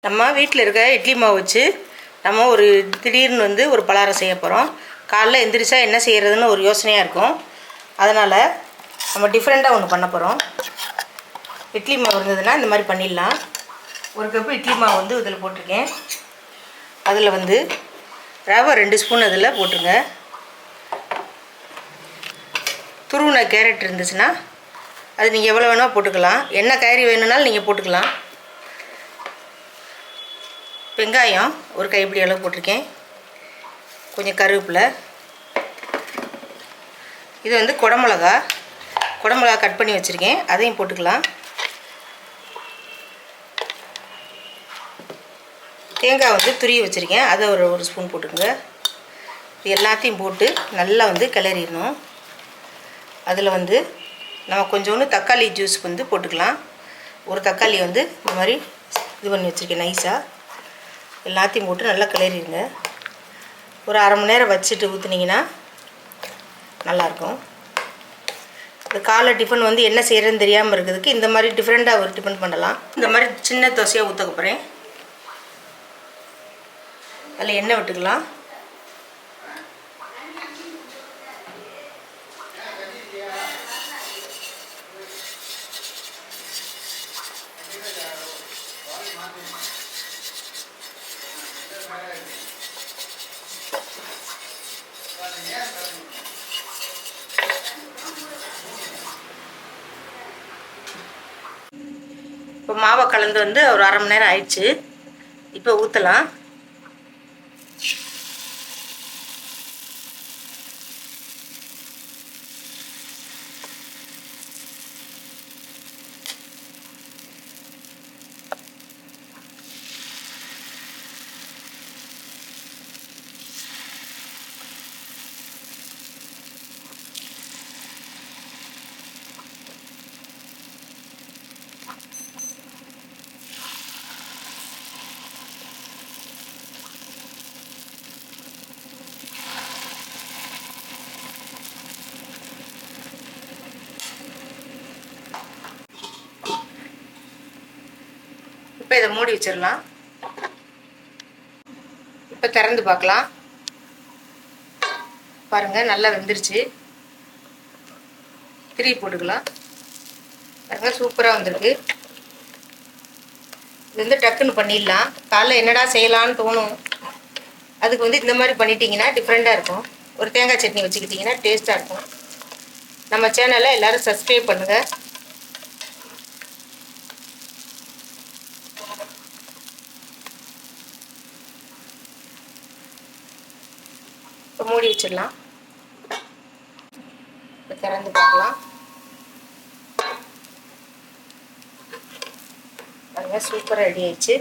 நம்ம வீட்டில் இருக்க இட்லி மாவு வச்சு நம்ம ஒரு திடீர்னு ஒரு பலகாரம் செய்ய போகிறோம். காலைல எந்திரிச்சா என்ன செய்கிறதுன்னு ஒரு யோசனையாக இருக்கும். அதனால் நம்ம டிஃப்ரெண்ட்டாக ஒன்று பண்ண போகிறோம். இட்லி மாவு இருந்ததுன்னா இந்த மாதிரி பண்ணிடலாம். ஒரு கப்பு இட்லி மாவு இதில் போட்டிருக்கேன். அதில் ரவை 2 ஸ்பூன் அதில் போட்டுருங்க. துருவின கேரட் இருந்துச்சுன்னா அது நீங்கள் எவ்வளோ வேணால் போட்டுக்கலாம். என்ன காய்கறி வேணும்னாலும் நீங்கள் போட்டுக்கலாம். வெங்காயம் ஒரு கைப்பிடி அளவு போட்டிருக்கேன். கொஞ்சம் கருவேப்பிலை. இது குடமிளகா கட் பண்ணி வச்சுருக்கேன், அதையும் போட்டுக்கலாம். தேங்காய் துருவி வச்சுருக்கேன், அதை ஒரு ஸ்பூன் போட்டுக்கோங்க. இது எல்லாத்தையும் போட்டு நல்லா கிளறிடணும். அதில் நம்ம கொஞ்சோண்டு தக்காளி ஜூஸ் போட்டுக்கலாம். ஒரு தக்காளி இந்த மாதிரி இது பண்ணி வச்சுருக்கேன் நைஸாக. எல்லாத்தையும் போட்டு நல்லா கிளறிடுங்க. ஒரு அரை மணி நேரம் வச்சுட்டு ஊற்றுனீங்கன்னா நல்லாயிருக்கும். இந்த காலை டிஃபன் என்ன செய்கிறதுன்னு தெரியாமல் இருக்கிறதுக்கு இந்த மாதிரி டிஃப்ரெண்ட்டாக ஒரு டிஃபன் பண்ணலாம். இந்த மாதிரி சின்ன தோசையாக ஊற்ற போகிறேன். அதில் எண்ணெய் விட்டுக்கலாம். இப்போ மாவை கலந்து ஒரு அரை மணி நேரம் ஆயிடுச்சு. இப்போ ஊற்றலாம். இப்போ இதை மூடி வச்சிடலாம். இப்போ திறந்து பார்க்கலாம். பாருங்கள், நல்லா வெந்துருச்சு. திருப்பி போட்டுக்கலாம். பாருங்கள், சூப்பராக வந்திருக்கு. இது டக்குன்னு பண்ணிடலாம். காலைல என்னடா செய்யலான்னு தோணும். அதுக்கு இந்த மாதிரி பண்ணிட்டீங்கன்னா டிஃப்ரெண்ட்டாக இருக்கும். ஒரு தேங்காய் சட்னி வச்சுக்கிட்டிங்கன்னா டேஸ்ட்டாக இருக்கும். நம்ம சேனலை எல்லோரும் சப்ஸ்கிரைப் பண்ணுங்கள். இப்போ மூடி வச்சிடலாம். இப்போ திறந்து பார்க்கலாம். பாருங்கள், சூப்பராக ரெடி ஆயிடுச்சு.